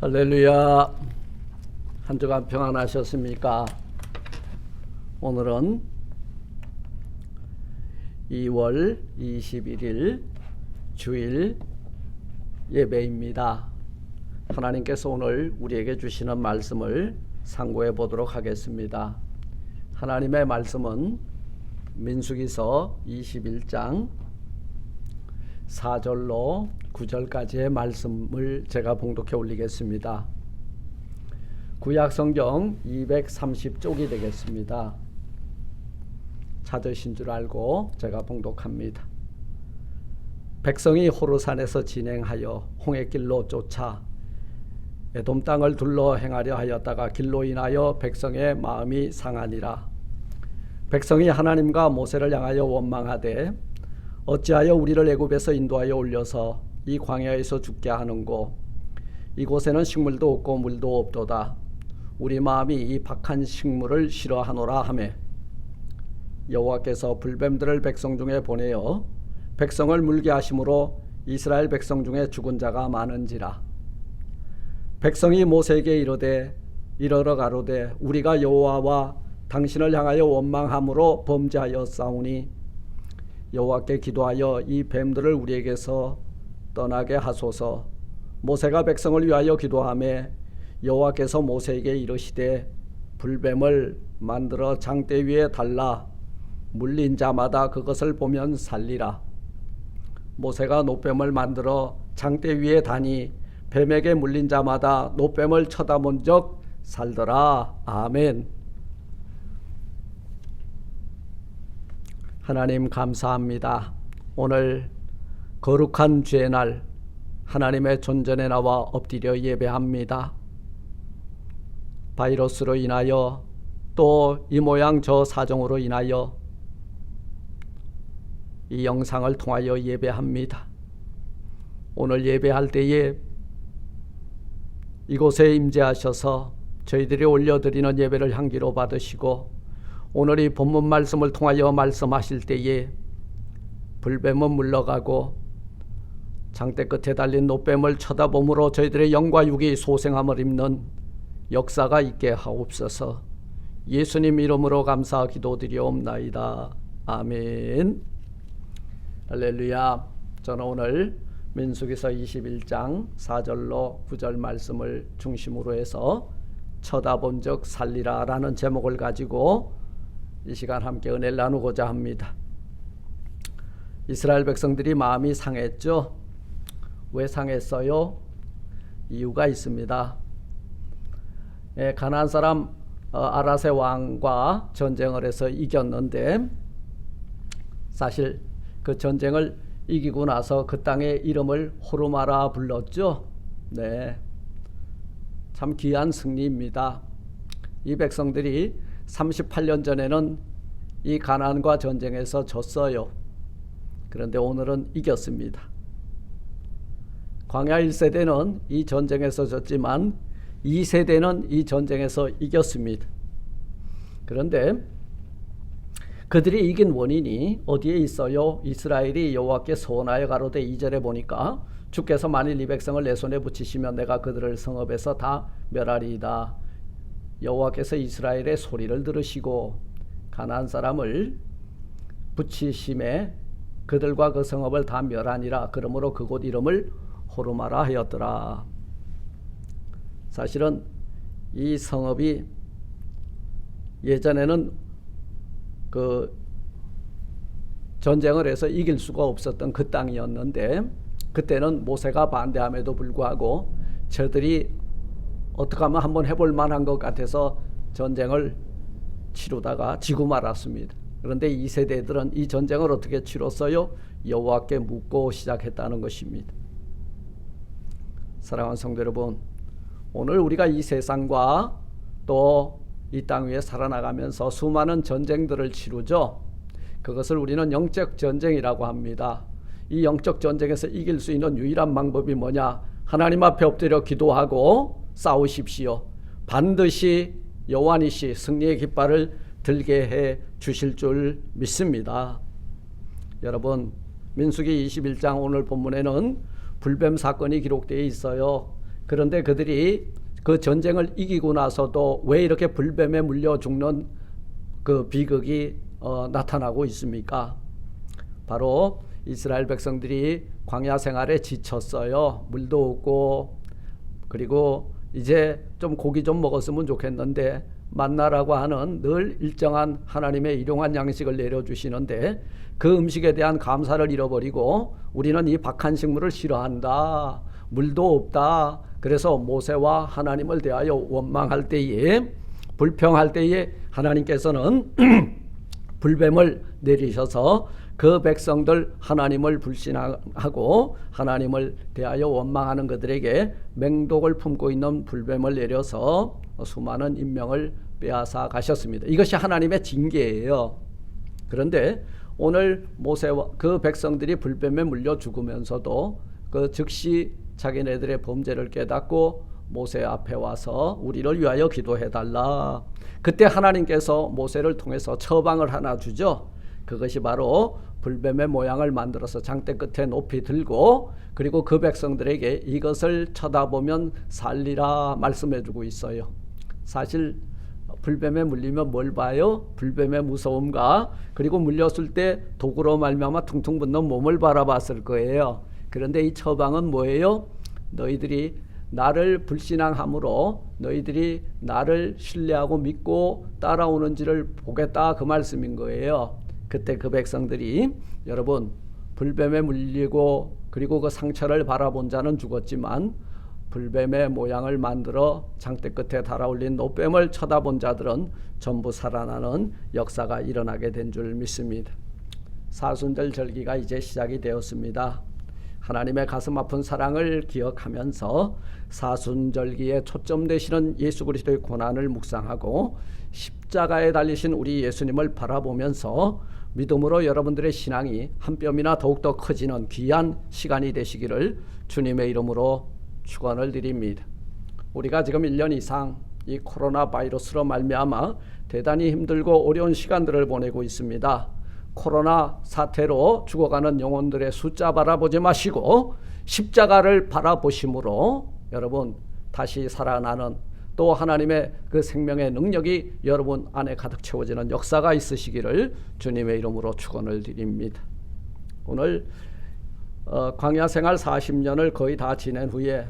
할렐루야. 한 주간 평안하셨습니까? 오늘은 2월 21일 주일 예배입니다. 하나님께서 오늘 우리에게 주시는 말씀을 상고해 보도록 하겠습니다. 하나님의 말씀은 민수기서 21장 4절로 9절까지의 말씀을 제가 봉독해 올리겠습니다. 구약성경 230쪽이 되겠습니다. 찾으신 줄 알고 제가 봉독합니다. 백성이 호르산에서 진행하여 홍해길로 쫓아 에돔 땅을 둘러 행하려 하였다가 길로 인하여 백성의 마음이 상하니라. 백성이 하나님과 모세를 향하여 원망하되 어찌하여 우리를 애굽에서 인도하여 올려서 이 광야에서 죽게 하는고 이곳에는 식물도 없고 물도 없도다. 우리 마음이 이 박한 식물을 싫어하노라 하매 여호와께서 불뱀들을 백성 중에 보내어 백성을 물게 하심으로 이스라엘 백성 중에 죽은 자가 많은지라. 백성이 모세에게 이르러 가로되 우리가 여호와와 당신을 향하여 원망함으로 범죄하여 싸우니 여호와께 기도하여 이 뱀들을 우리에게서 떠나게 하소서. 모세가 백성을 위하여 기도하매 여호와께서 모세에게 이르시되 불뱀을 만들어 장대 위에 달라 물린 자마다 그것을 보면 살리라. 모세가 노뱀을 만들어 장대 위에 다니 뱀에게 물린 자마다 노뱀을 쳐다본 적 살더라. 아멘. 하나님 감사합니다. 오늘 거룩한 주의 날 하나님의 존전에 나와 엎드려 예배합니다. 바이러스로 인하여 또 이 모양 저 사정으로 인하여 이 영상을 통하여 예배합니다. 오늘 예배할 때에 이곳에 임재하셔서 저희들이 올려드리는 예배를 향기로 받으시고 오늘 이 본문 말씀을 통하여 말씀하실 때에 불뱀은 물러가고 장대 끝에 달린 노뱀을 쳐다봄으로 저희들의 영과 육이 소생함을 입는 역사가 있게 하옵소서. 예수님 이름으로 감사 기도드리옵나이다. 아멘. 할렐루야. 저는 오늘 민수기서 21장 4절로 9절 말씀을 중심으로 해서 쳐다본 적 살리라 라는 제목을 가지고 이 시간 함께 은혜를 나누고자 합니다. 이스라엘 백성들이 마음이 상했죠. 왜 상했어요? 이유가 있습니다. 가나안 사람 아라세 왕과 전쟁을 해서 이겼는데 사실 그 전쟁을 이기고 나서 그 땅의 이름을 호르마라 불렀죠. 네, 참 귀한 승리입니다. 이 백성들이 38년 전에는 이 가나안과 전쟁에서 졌어요. 그런데 오늘은 이겼습니다. 광야 1세대는 이 전쟁에서 졌지만 2세대는 이 전쟁에서 이겼습니다. 그런데 그들이 이긴 원인이 어디에 있어요? 이스라엘이 여호와께 서원하여 가로되 2절에 보니까 주께서 만일 이 백성을 내 손에 붙이시면 내가 그들을 성읍에서 다 멸하리이다. 여호와께서 이스라엘의 소리를 들으시고 가나안 사람을 붙이심에 그들과 그 성읍을 다 멸하니라. 그러므로 그곳 이름을 호르마라 하였더라. 사실은 이 성읍이 예전에는 그 전쟁을 해서 이길 수가 없었던 그 땅이었는데 그때는 모세가 반대함에도 불구하고 저들이 어떻게 하면 한번 해볼 만한 것 같아서 전쟁을 치르다가 지고 말았습니다. 그런데 2세대들은 이 전쟁을 어떻게 치렀어요? 여호와께 묻고 시작했다는 것입니다. 사랑하는 성도 여러분, 오늘 우리가 이 세상과 또 이 땅 위에 살아나가면서 수많은 전쟁들을 치르죠. 그것을 우리는 영적 전쟁이라고 합니다. 이 영적 전쟁에서 이길 수 있는 유일한 방법이 뭐냐? 하나님 앞에 엎드려 기도하고 싸우십시오. 반드시 여호와니시 승리의 깃발을 들게 해 주실 줄 믿습니다. 여러분, 민수기 21장 오늘 본문에는 불뱀 사건이 기록되어 있어요. 그런데 그들이 그 전쟁을 이기고 나서도 왜 이렇게 불뱀에 물려 죽는 그 비극이 나타나고 있습니까? 바로 이스라엘 백성들이 광야 생활에 지쳤어요. 물도 없고, 그리고 이제 좀 고기 좀 먹었으면 좋겠는데 만나라고 하는 늘 일정한 하나님의 일용한 양식을 내려주시는데 그 음식에 대한 감사를 잃어버리고 우리는 이 박한 식물을 싫어한다, 물도 없다. 그래서 모세와 하나님을 대하여 원망할 때에, 불평할 때에 하나님께서는 불뱀을 내리셔서 그 백성들 하나님을 불신하고 하나님을 대하여 원망하는 그들에게 맹독을 품고 있는 불뱀을 내려서 수많은 인명을 빼앗아 가셨습니다. 이것이 하나님의 징계예요. 그런데 오늘 모세와 그 백성들이 불뱀에 물려 죽으면서도 그 즉시 자기네들의 범죄를 깨닫고 모세 앞에 와서 우리를 위하여 기도해달라. 그때 하나님께서 모세를 통해서 처방을 하나 주죠. 그것이 바로 불뱀의 모양을 만들어서 장대 끝에 높이 들고, 그리고 그 백성들에게 이것을 쳐다보면 살리라 말씀해주고 있어요. 사실 불뱀에 물리면 뭘 봐요? 불뱀의 무서움과 그리고 물렸을 때 독으로 말미암아 퉁퉁 붓는 몸을 바라봤을 거예요. 그런데 이 처방은 뭐예요? 너희들이 나를 불신앙함으로 너희들이 나를 신뢰하고 믿고 따라오는지를 보겠다, 그 말씀인 거예요. 그때 그 백성들이, 여러분, 불뱀에 물리고 그리고 그 상처를 바라본 자는 죽었지만 불뱀의 모양을 만들어 장대 끝에 달아올린 노뱀을 쳐다본 자들은 전부 살아나는 역사가 일어나게 된 줄 믿습니다. 사순절 절기가 이제 시작이 되었습니다. 하나님의 가슴 아픈 사랑을 기억하면서 사순절기에 초점 되시는 예수 그리스도의 고난을 묵상하고 십자가에 달리신 우리 예수님을 바라보면서 믿음으로 여러분들의 신앙이 한 뼘이나 더욱더 커지는 귀한 시간이 되시기를 주님의 이름으로 축원을 드립니다. 우리가 지금 1년 이상 이 코로나 바이러스로 말미암아 대단히 힘들고 어려운 시간들을 보내고 있습니다. 코로나 사태로 죽어가는 영혼들의 숫자 바라보지 마시고 십자가를 바라보심으로 여러분 다시 살아나는, 또 하나님의 그 생명의 능력이 여러분 안에 가득 채워지는 역사가 있으시기를 주님의 이름으로 축원을 드립니다. 오늘 광야 생활 40년을 거의 다 지낸 후에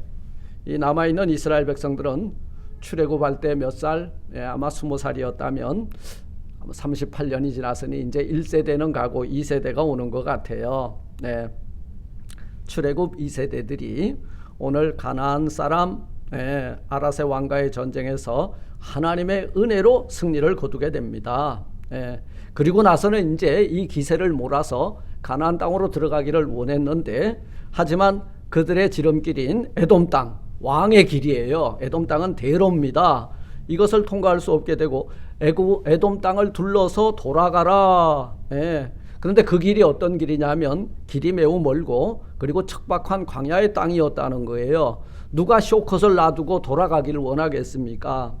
이 남아있는 이스라엘 백성들은 출애굽할 때 몇 살? 아마 20살이었다면 38년이 지났으니 이제 1세대는 가고 2세대가 오는 것 같아요. 네. 출애굽 2세대들이 오늘 가나안 사람 아라세 왕과의 전쟁에서 하나님의 은혜로 승리를 거두게 됩니다. 그리고 나서는 이제 이 기세를 몰아서 가나안 땅으로 들어가기를 원했는데, 하지만 그들의 지름길인 에돔 땅, 왕의 길이에요. 에돔 땅은 대로입니다. 이것을 통과할 수 없게 되고 에돔 땅을 둘러서 돌아가라. 그런데 그 길이 어떤 길이냐면 길이 매우 멀고 그리고 척박한 광야의 땅이었다는 거예요. 누가 쇼컷을 놔두고 돌아가기를 원하겠습니까?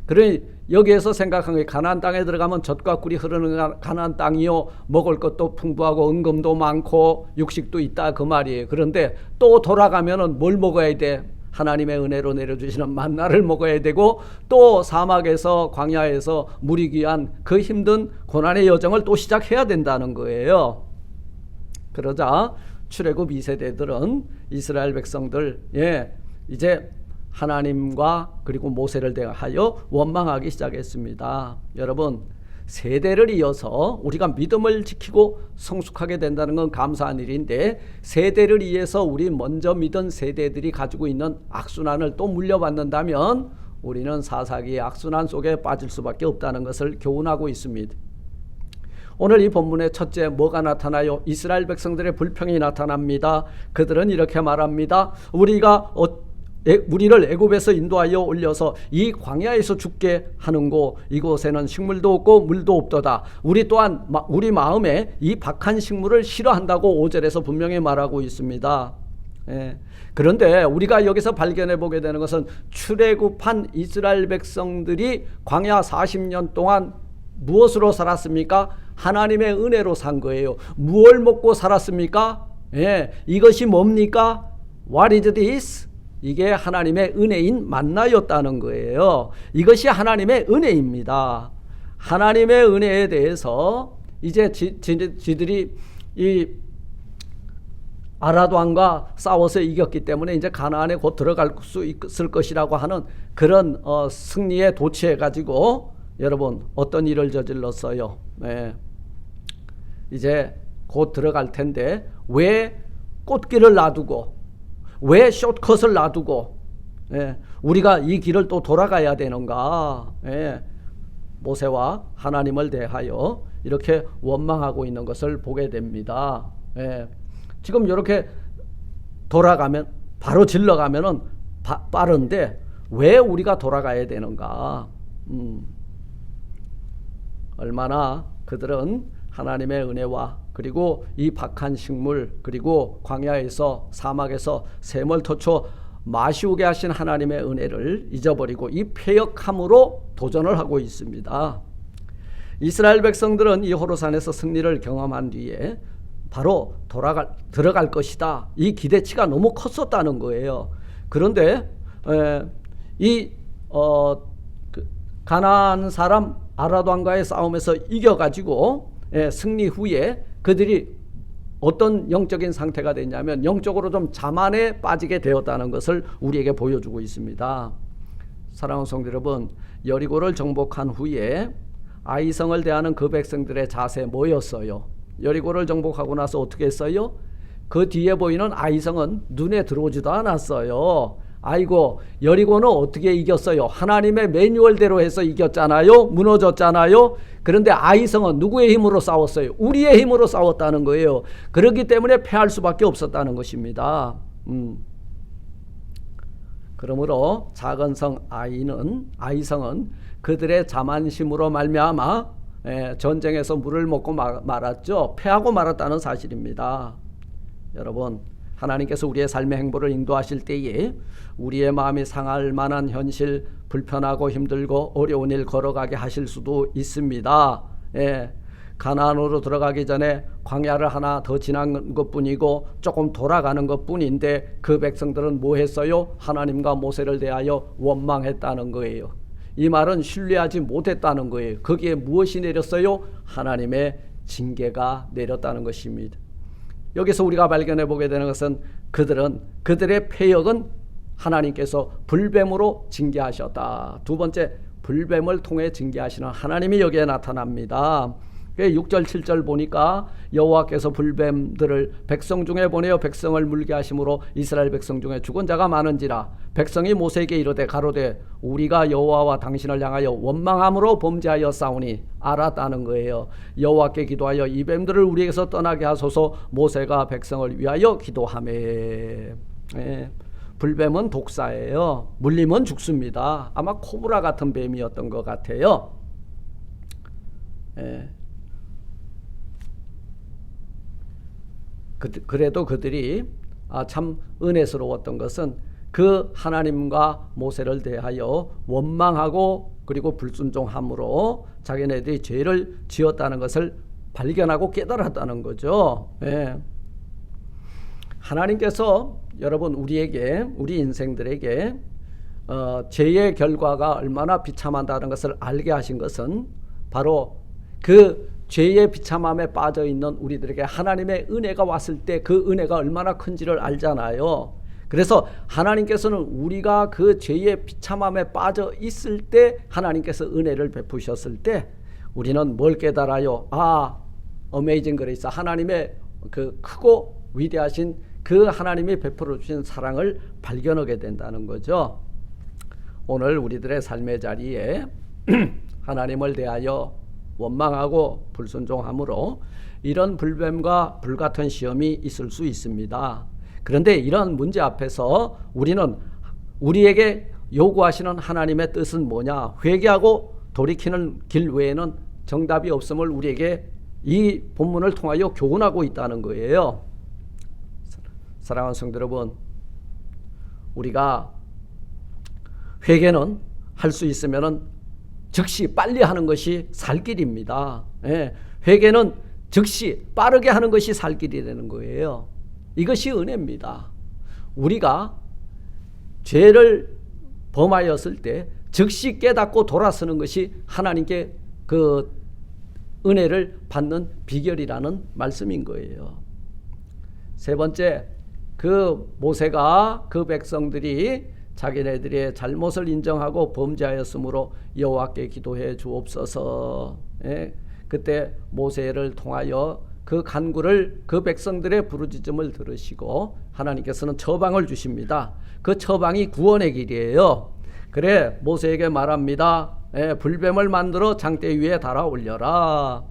그러니 여기에서 생각한 게 가나안 땅에 들어가면 젖과 꿀이 흐르는 가나안 땅이요, 먹을 것도 풍부하고 은금도 많고 육식도 있다, 그 말이에요. 그런데 또 돌아가면은 뭘 먹어야 돼? 하나님의 은혜로 내려주시는 만나를 먹어야 되고, 또 사막에서 광야에서 물이 귀한 그 힘든 고난의 여정을 또 시작해야 된다는 거예요. 그러자 출애굽 2세대들은 이스라엘 백성들 이제 하나님과 그리고 모세를 대하여 원망하기 시작했습니다. 여러분, 세대를 이어서 우리가 믿음을 지키고 성숙하게 된다는 건 감사한 일인데, 세대를 이어서 우리 먼저 믿은 세대들이 가지고 있는 악순환을 또 물려받는다면 우리는 사사기의 악순환 속에 빠질 수밖에 없다는 것을 교훈하고 있습니다. 오늘 이 본문의 첫째 뭐가 나타나요? 이스라엘 백성들의 불평이 나타납니다. 그들은 이렇게 말합니다. 우리를 애굽에서 인도하여 올려서 이 광야에서 죽게 하는고 이곳에는 식물도 없고 물도 없도다. 우리 또한 우리 마음에 이 박한 식물을 싫어한다고 5절에서 분명히 말하고 있습니다. 그런데 우리가 여기서 발견해 보게 되는 것은 출애굽한 이스라엘 백성들이 광야 40년 동안 무엇으로 살았습니까? 하나님의 은혜로 산 거예요. 무엇을 먹고 살았습니까? 예, 이것이 뭡니까? What is this? 이게 하나님의 은혜인 만나였다는 거예요. 이것이 하나님의 은혜입니다. 하나님의 은혜에 대해서 이제 지들이 이 아랏 왕과 싸워서 이겼기 때문에 이제 가나안에 곧 들어갈 수 있을 것이라고 하는 그런 승리에 도취해 가지고 여러분 어떤 일을 저질렀어요. 네. 이제 곧 들어갈 텐데 왜 꽃길을 놔두고 왜 숏컷을 놔두고 우리가 이 길을 또 돌아가야 되는가. 모세와 하나님을 대하여 이렇게 원망하고 있는 것을 보게 됩니다. 지금 이렇게 돌아가면 바로 질러가면은 빠른데 왜 우리가 돌아가야 되는가. 얼마나 그들은 하나님의 은혜와 그리고 이 박한 식물 그리고 광야에서 사막에서 샘을 터쳐 마시우게 하신 하나님의 은혜를 잊어버리고 이 패역함으로 도전을 하고 있습니다. 이스라엘 백성들은 이 호르산에서 승리를 경험한 뒤에 바로 들어갈 것이다. 이 기대치가 너무 컸었다는 거예요. 그런데 가나안 사람 아랏 왕과의 싸움에서 이겨가지고 승리 후에 그들이 어떤 영적인 상태가 됐냐면 영적으로 좀 자만에 빠지게 되었다는 것을 우리에게 보여주고 있습니다. 사랑하는 성도 여러분, 여리고를 정복한 후에 아이성을 대하는 그 백성들의 자세 뭐였어요? 여리고를 정복하고 나서 어떻게 했어요? 그 뒤에 보이는 아이성은 눈에 들어오지도 않았어요. 아이고, 여리고는 어떻게 이겼어요? 하나님의 매뉴얼대로 해서 이겼잖아요. 무너졌잖아요. 그런데 아이성은 누구의 힘으로 싸웠어요? 우리의 힘으로 싸웠다는 거예요. 그렇기 때문에 패할 수밖에 없었다는 것입니다. 그러므로 작은 성 아이성은 그들의 자만심으로 말미암아 전쟁에서 물을 먹고 말았죠. 패하고 말았다는 사실입니다. 여러분, 하나님께서 우리의 삶의 행보를 인도하실 때에 우리의 마음이 상할 만한 현실, 불편하고 힘들고 어려운 일 걸어가게 하실 수도 있습니다. 가나안으로 들어가기 전에 광야를 하나 더 지난 것뿐이고 조금 돌아가는 것뿐인데 그 백성들은 뭐 했어요? 하나님과 모세를 대하여 원망했다는 거예요. 이 말은 신뢰하지 못했다는 거예요. 거기에 무엇이 내렸어요? 하나님의 징계가 내렸다는 것입니다. 여기서 우리가 발견해 보게 되는 것은 그들의 패역은 하나님께서 불뱀으로 징계하셨다. 두 번째, 불뱀을 통해 징계하시는 하나님이 여기에 나타납니다. 6절 7절 보니까 여호와께서 불뱀들을 백성 중에 보내어 백성을 물게 하심으로 이스라엘 백성 중에 죽은 자가 많은지라. 백성이 모세에게 이르되 가로되 우리가 여호와와 당신을 향하여 원망함으로 범죄하여 싸우니 알았다는 거예요. 여호와께 기도하여 이 뱀들을 우리에게서 떠나게 하소서. 모세가 백성을 위하여 기도하매. 불뱀은 독사예요. 물리면 죽습니다. 아마 코브라 같은 뱀이었던 것 같아요. 그래도 그들이 참 은혜스러웠던 것은 그 하나님과 모세를 대하여 원망하고 그리고 불순종함으로 자기네들이 죄를 지었다는 것을 발견하고 깨달았다는 거죠. 하나님께서 여러분 우리 인생들에게 죄의 결과가 얼마나 비참하다는 것을 알게 하신 것은 바로 그 죄의 비참함에 빠져 있는 우리들에게 하나님의 은혜가 왔을 때 그 은혜가 얼마나 큰지를 알잖아요. 그래서 하나님께서는 우리가 그 죄의 비참함에 빠져 있을 때 하나님께서 은혜를 베푸셨을 때 우리는 뭘 깨달아요? 어메이징 그레이스, 하나님의 그 크고 위대하신 그 하나님이 베풀어 주신 사랑을 발견하게 된다는 거죠. 오늘 우리들의 삶의 자리에 하나님을 대하여 원망하고 불순종함으로 이런 불뱀과 불같은 시험이 있을 수 있습니다. 그런데 이런 문제 앞에서 우리는 우리에게 요구하시는 하나님의 뜻은 뭐냐? 회개하고 돌이키는 길 외에는 정답이 없음을 우리에게 이 본문을 통하여 교훈하고 있다는 거예요. 사랑하는 성도 여러분, 우리가 회개는 할 수 있으면은 즉시 빨리 하는 것이 살 길입니다. 회개는 즉시 빠르게 하는 것이 살 길이 되는 거예요. 이것이 은혜입니다. 우리가 죄를 범하였을 때 즉시 깨닫고 돌아서는 것이 하나님께 그 은혜를 받는 비결이라는 말씀인 거예요. 세 번째, 그 모세가 그 백성들이 자기네들의 잘못을 인정하고 범죄하였으므로 여호와께 기도해 주옵소서. 예, 그때 모세를 통하여 그 간구를, 그 백성들의 부르짖음을 들으시고 하나님께서는 처방을 주십니다. 그 처방이 구원의 길이에요. 그래 모세에게 말합니다. 예, 불뱀을 만들어 장대 위에 달아 올려라.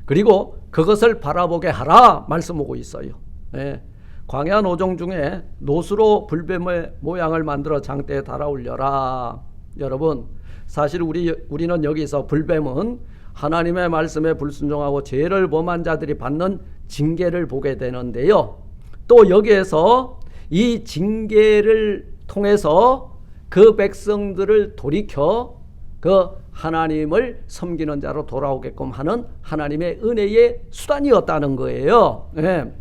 그리고 그것을 바라보게 하라 말씀하고 있어요. 예, 광야 노종 중에 노수로 불뱀의 모양을 만들어 장대에 달아 올려라. 여러분, 사실 우리는 여기서 불뱀은 하나님의 말씀에 불순종하고 죄를 범한 자들이 받는 징계를 보게 되는데요. 또 여기에서 이 징계를 통해서 그 백성들을 돌이켜 그 하나님을 섬기는 자로 돌아오게끔 하는 하나님의 은혜의 수단이었다는 거예요. 예.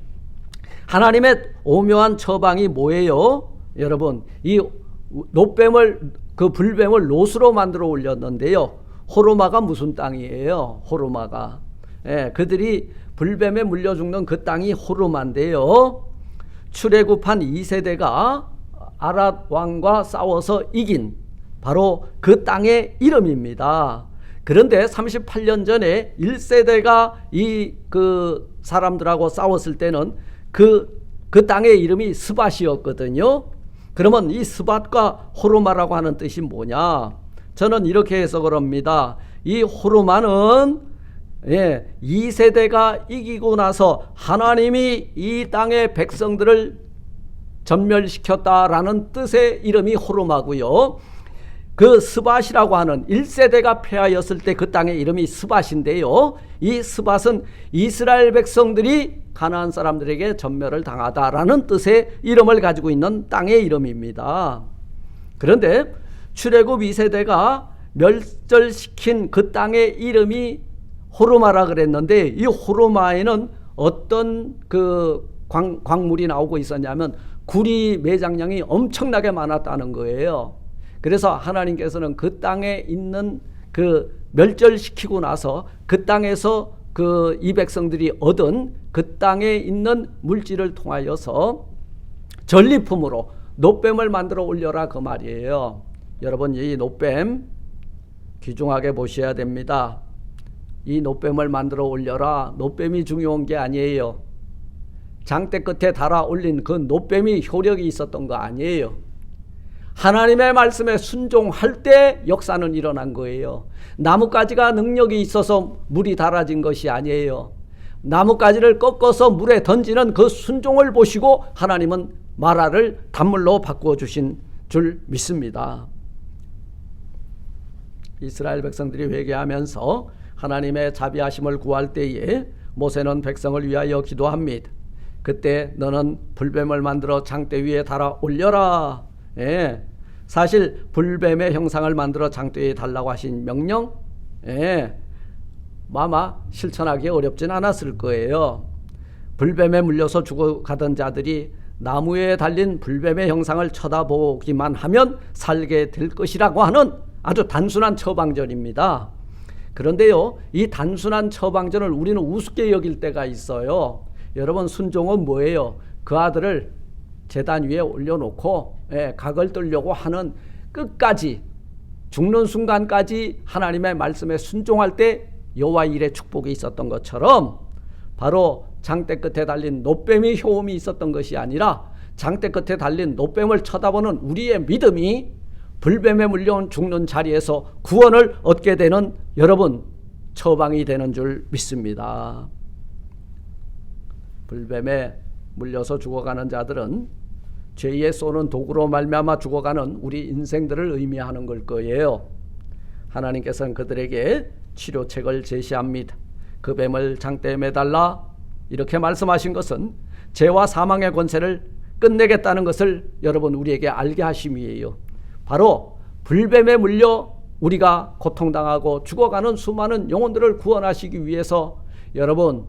하나님의 오묘한 처방이 뭐예요? 여러분, 이 노뱀을, 그 불뱀을 노수로 만들어 올렸는데요. 호르마가 무슨 땅이에요? 호르마가. 예, 그들이 불뱀에 물려 죽는 그 땅이 호르마인데요. 출애굽한 2세대가 아랏 왕과 싸워서 이긴 바로 그 땅의 이름입니다. 그런데 38년 전에 1세대가 그 사람들하고 싸웠을 때는 그 땅의 이름이 스밧이었거든요. 그러면 이 스밧과 호르마라고 하는 뜻이 뭐냐? 저는 이렇게 해석을 합니다. 이 호르마는 2세대가 이기고 나서 하나님이 이 땅의 백성들을 전멸시켰다라는 뜻의 이름이 호르마고요. 그 스밧이라고 하는 1세대가 패하였을 때 그 땅의 이름이 스밧인데요. 이 스밧은 이스라엘 백성들이 가나안 사람들에게 전멸을 당하다라는 뜻의 이름을 가지고 있는 땅의 이름입니다. 그런데 출애굽 2세대가 멸절시킨 그 땅의 이름이 호르마라 그랬는데 이 호르마에는 어떤 그 광물이 나오고 있었냐면 구리 매장량이 엄청나게 많았다는 거예요. 그래서 하나님께서는 그 땅에 있는 그 멸절시키고 나서 그 땅에서 그 이 백성들이 얻은 그 땅에 있는 물질을 통하여서 전리품으로 노뱀을 만들어 올려라 그 말이에요. 여러분, 이 노뱀 귀중하게 보셔야 됩니다. 이 노뱀을 만들어 올려라. 노뱀이 중요한 게 아니에요. 장대 끝에 달아 올린 그 노뱀이 효력이 있었던 거 아니에요. 하나님의 말씀에 순종할 때 역사는 일어난 거예요. 나뭇가지가 능력이 있어서 물이 달아진 것이 아니에요. 나뭇가지를 꺾어서 물에 던지는 그 순종을 보시고 하나님은 마라를 단물로 바꾸어 주신 줄 믿습니다. 이스라엘 백성들이 회개하면서 하나님의 자비하심을 구할 때에 모세는 백성을 위하여 기도합니다. 그때 너는 불뱀을 만들어 장대 위에 달아 올려라. 예, 사실 불뱀의 형상을 만들어 장대 위에 달라고 하신 명령, 아마 실천하기 어렵진 않았을 거예요. 불뱀에 물려서 죽어가던 자들이 나무에 달린 불뱀의 형상을 쳐다보기만 하면 살게 될 것이라고 하는 아주 단순한 처방전입니다. 그런데요, 이 단순한 처방전을 우리는 우습게 여길 때가 있어요. 여러분, 순종은 뭐예요? 그 아들을 제단 위에 올려놓고 각을 떨려고 하는 끝까지 죽는 순간까지 하나님의 말씀에 순종할 때 여호와 일의 축복이 있었던 것처럼 바로 장대 끝에 달린 노뱀의 효험이 있었던 것이 아니라 장대 끝에 달린 노뱀을 쳐다보는 우리의 믿음이 불뱀에 물려온 죽는 자리에서 구원을 얻게 되는 여러분 처방이 되는 줄 믿습니다. 불뱀에 물려서 죽어가는 자들은 죄에 쏘는 도구로 말미암아 죽어가는 우리 인생들을 의미하는 걸 거예요. 하나님께서는 그들에게 치료책을 제시합니다. 그 뱀을 장대에 매달라 이렇게 말씀하신 것은 죄와 사망의 권세를 끝내겠다는 것을 여러분 우리에게 알게 하심이에요. 바로 불뱀에 물려 우리가 고통당하고 죽어가는 수많은 영혼들을 구원하시기 위해서 여러분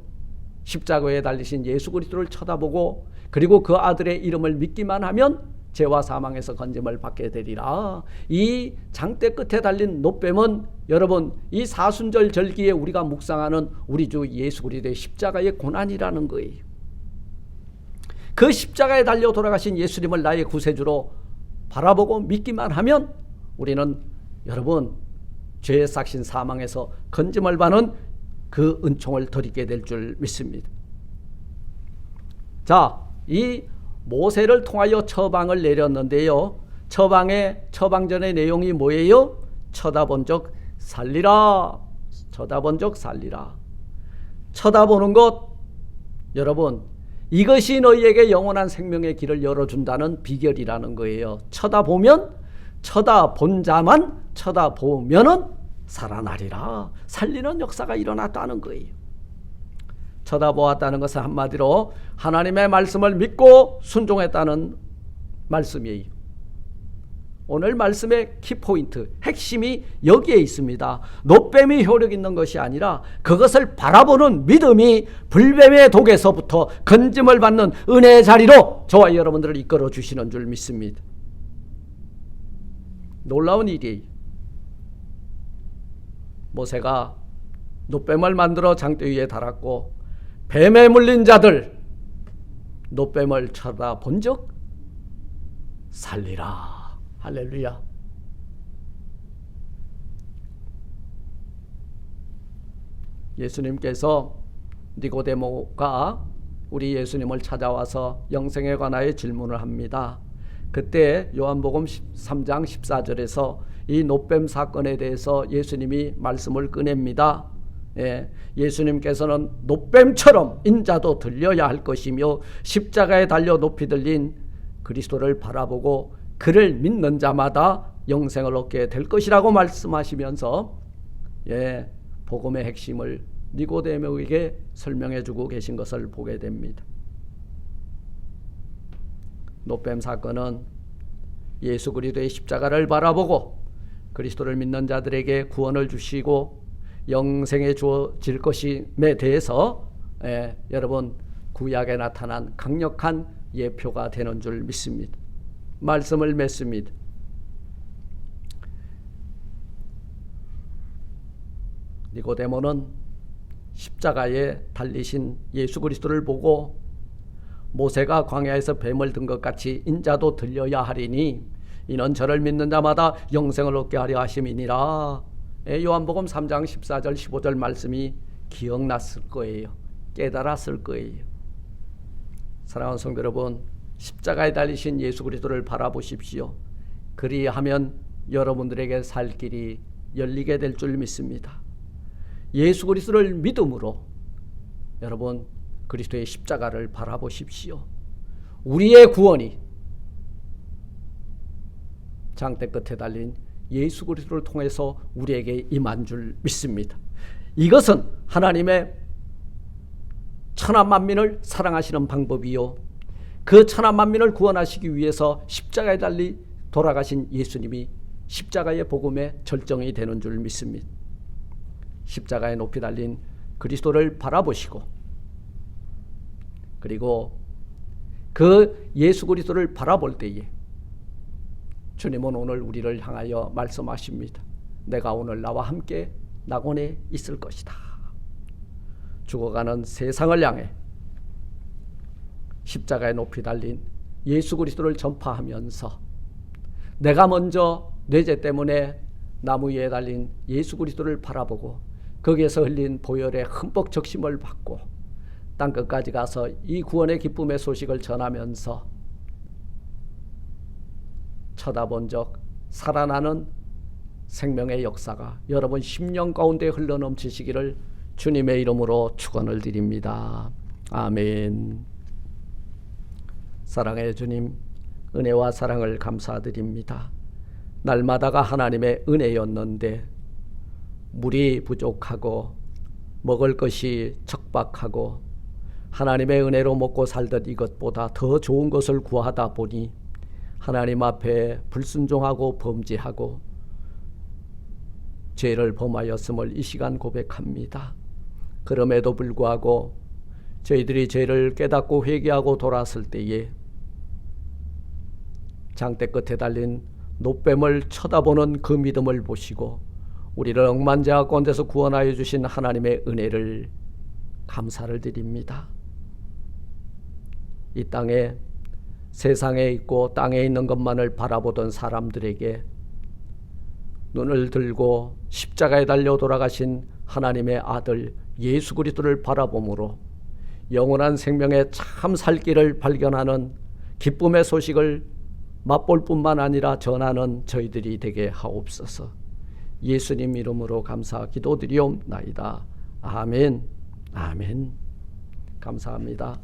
십자가에 달리신 예수 그리스도를 쳐다보고 그리고 그 아들의 이름을 믿기만 하면 죄와 사망에서 건짐을 받게 되리라. 이 장대 끝에 달린 노뱀은 여러분 이 사순절 절기에 우리가 묵상하는 우리 주 예수 그리스도의 십자가의 고난이라는 거예요. 그 십자가에 달려 돌아가신 예수님을 나의 구세주로 바라보고 믿기만 하면 우리는 여러분 죄의 삭신 사망에서 건짐을 받는 그 은총을 드리게 될 줄 믿습니다. 자, 이 모세를 통하여 처방을 내렸는데요. 처방전의 내용이 뭐예요? 쳐다본 적 살리라. 쳐다본 적 살리라. 쳐다보는 것, 여러분 이것이 너희에게 영원한 생명의 길을 열어준다는 비결이라는 거예요. 쳐다본 자만 쳐다보면은 살아나리라. 살리는 역사가 일어났다는 거예요. 쳐다보았다는 것은 한마디로 하나님의 말씀을 믿고 순종했다는 말씀이에요. 오늘 말씀의 키포인트, 핵심이 여기에 있습니다. 노뱀이 효력 있는 것이 아니라 그것을 바라보는 믿음이 불뱀의 독에서부터 건짐을 받는 은혜의 자리로 저와 여러분들을 이끌어 주시는 줄 믿습니다. 놀라운 일이에요. 모세가 노뱀을 만들어 장대 위에 달았고 뱀에 물린 자들 노뱀을 쳐다본 적 살리라. 할렐루야. 예수님께서 니고데모가 우리 예수님을 찾아와서 영생에 관하여 질문을 합니다. 그때 요한복음 3장 14절에서 이 노뱀 사건에 대해서 예수님이 말씀을 꺼냅니다. 예수님께서는 노뱀처럼 인자도 들려야 할 것이며 십자가에 달려 높이 들린 그리스도를 바라보고 그를 믿는 자마다 영생을 얻게 될 것이라고 말씀하시면서 복음의 핵심을 니고데모에게 설명해 주고 계신 것을 보게 됩니다. 노뱀 사건은 예수 그리스도의 십자가를 바라보고 그리스도를 믿는 자들에게 구원을 주시고 영생에 주어질 것임에 대해서 여러분 구약에 나타난 강력한 예표가 되는 줄 믿습니다. 말씀을 맺습니다. 니고데모는 십자가에 달리신 예수 그리스도를 보고 모세가 광야에서 뱀을 든 것 같이 인자도 들려야 하리니 이는 저를 믿는 자마다 영생을 얻게 하려 하심이니라. 요한복음 3장 14절 15절 말씀이 기억났을 거예요. 깨달았을 거예요. 사랑하는 성도 여러분, 십자가에 달리신 예수 그리스도를 바라보십시오. 그리하면 여러분들에게 살 길이 열리게 될 줄 믿습니다. 예수 그리스도를 믿음으로 여러분 그리스도의 십자가를 바라보십시오. 우리의 구원이 장대 끝에 달린 예수 그리스도를 통해서 우리에게 임한 줄 믿습니다. 이것은 하나님의 천하 만민을 사랑하시는 방법이요, 그 천하 만민을 구원하시기 위해서 십자가에 달리 돌아가신 예수님이 십자가의 복음의 절정이 되는 줄 믿습니다. 십자가에 높이 달린 그리스도를 바라보시고 그리고 그 예수 그리스도를 바라볼 때에 주님은 오늘 우리를 향하여 말씀하십니다. 내가 오늘 나와 함께 낙원에 있을 것이다. 죽어가는 세상을 향해 십자가에 높이 달린 예수 그리스도를 전파하면서 내가 먼저 뇌제 때문에 나무 위에 달린 예수 그리스도를 바라보고 거기에서 흘린 보혈의 흠뻑 적심을 받고 땅끝까지 가서 이 구원의 기쁨의 소식을 전하면서 쳐다본 적 살아나는 생명의 역사가 여러분 심령 가운데 흘러넘치시기를 주님의 이름으로 축원을 드립니다. 아멘. 사랑의 주님, 은혜와 사랑을 감사드립니다. 날마다가 하나님의 은혜였는데 물이 부족하고 먹을 것이 척박하고 하나님의 은혜로 먹고 살던 이것보다 더 좋은 것을 구하다 보니 하나님 앞에 불순종하고 범죄하고 죄를 범하였음을 이 시간 고백합니다. 그럼에도 불구하고 저희들이 죄를 깨닫고 회개하고 돌아설 때에 장대 끝에 달린 노뱀을 쳐다보는 그 믿음을 보시고 우리를 억만죄악 가운데서 구원하여 주신 하나님의 은혜를 감사를 드립니다. 이 땅에 세상에 있고 땅에 있는 것만을 바라보던 사람들에게 눈을 들고 십자가에 달려 돌아가신 하나님의 아들 예수 그리스도를 바라봄으로 영원한 생명의 참 살 길을 발견하는 기쁨의 소식을 맛볼 뿐만 아니라 전하는 저희들이 되게 하옵소서. 예수님 이름으로 감사 기도드리옵나이다. 아멘. 아멘. 감사합니다.